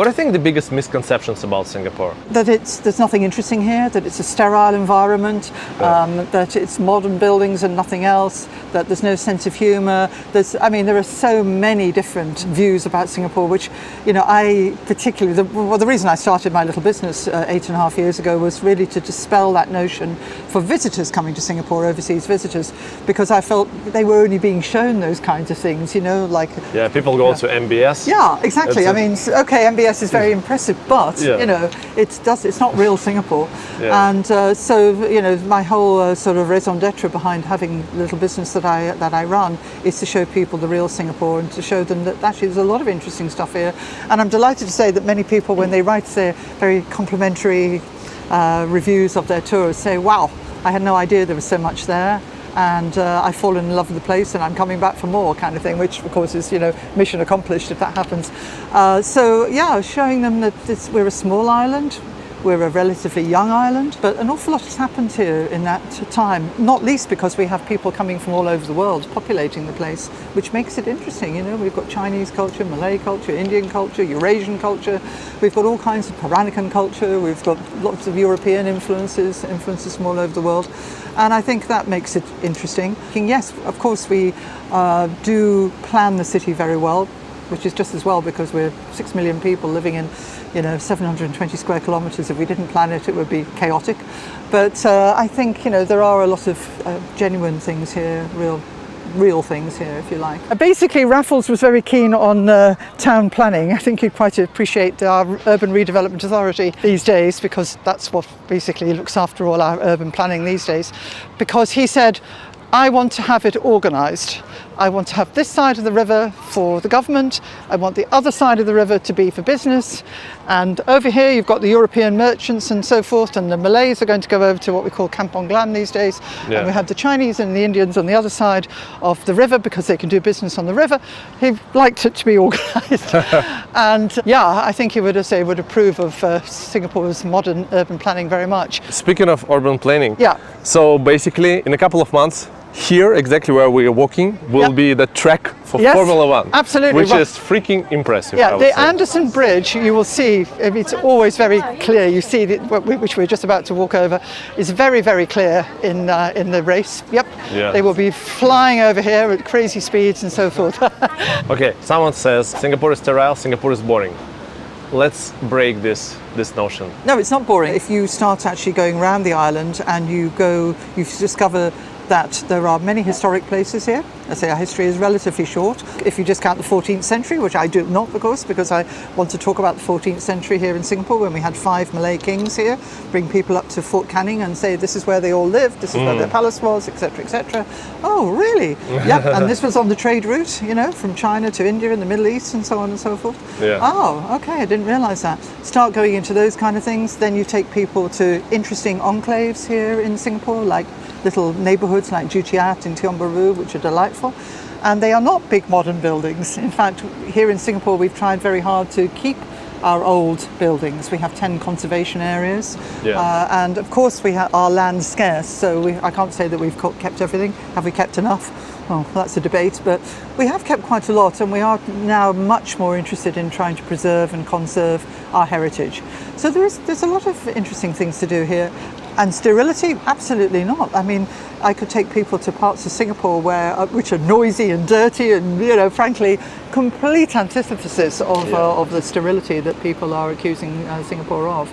What do you think the biggest misconceptions about Singapore? That there's nothing interesting here, that it's a sterile environment, that it's modern buildings and nothing else, that there's no sense of humour. There are so many different views about Singapore, which, I particularly, the reason I started my little business 8.5 years ago was really to dispel that notion for visitors coming to Singapore, overseas visitors, because I felt they were only being shown those kinds of things, like... Yeah, people go to MBS. Yeah, exactly. MBS is very impressive, but it's not real Singapore. Yeah. And my whole sort of raison d'etre behind having a little business that I run is to show people the real Singapore and to show them that actually there's a lot of interesting stuff here. And I'm delighted to say that many people, when they write their very complimentary reviews of their tours, say, "Wow, I had no idea there was so much there. And I've fallen in love with the place and I'm coming back for more," kind of thing, which of course is, mission accomplished if that happens. Showing them that we're a small island, we're a relatively young island, but an awful lot has happened here in that time, not least because we have people coming from all over the world populating the place, which makes it interesting. We've got Chinese culture, Malay culture, Indian culture, Eurasian culture, we've got all kinds of Peranakan culture, we've got lots of European influences from all over the world. And I think that makes it interesting. Yes, of course, we do plan the city very well, which is just as well because we're 6 million people living in 720 square kilometres. If we didn't plan it, it would be chaotic. But I think there are a lot of genuine things here, real things here, if you like. Basically, Raffles was very keen on town planning. I think he'd quite appreciate our Urban Redevelopment Authority these days, because that's what basically looks after all our urban planning these days. Because he said, "I want to have it organised. I want to have this side of the river for the government. I want the other side of the river to be for business. And over here you've got the European merchants and so forth, and the Malays are going to go over to what we call Kampong Glam these days. Yeah. And we have the Chinese and the Indians on the other side of the river because they can do business on the river." He liked it to be organised. And I think he would approve of Singapore's modern urban planning very much. Speaking of urban planning, yeah. So basically in a couple of months, here, exactly where we are walking, will be the track for Formula One. Absolutely. Which is freaking impressive. Yeah, the Anderson Bridge, you will see, it's always very clear. You see, which we're just about to walk over, is very, very clear in the race. Yep. Yeah. They will be flying over here at crazy speeds and so forth. Okay, someone says Singapore is sterile, Singapore is boring. Let's break this notion. No, it's not boring. If you start actually going around the island and you discover that there are many historic places here. I say our history is relatively short. If you just count the 14th century, which I do not, of course, because I want to talk about the 14th century here in Singapore when we had 5 Malay kings here, bring people up to Fort Canning and say this is where they all lived, this is where their palace was, etc., etc. Oh, really? Yep. And this was on the trade route, from China to India and the Middle East and so on and so forth. Yeah. Oh, okay, I didn't realise that. Start going into those kind of things. Then you take people to interesting enclaves here in Singapore, like little neighbourhoods like Jutiat and Tiong Bahru, which are delightful. And they are not big modern buildings. In fact, here in Singapore, we've tried very hard to keep our old buildings. We have 10 conservation areas. Yeah. And of course, our land's scarce, so I can't say that we've kept everything. Have we kept enough? Well, that's a debate, but we have kept quite a lot, and we are now much more interested in trying to preserve and conserve our heritage. So there's a lot of interesting things to do here. And sterility? Absolutely not. I mean, I could take people to parts of Singapore which are noisy and dirty and, frankly, complete antithesis of the sterility that people are accusing Singapore of.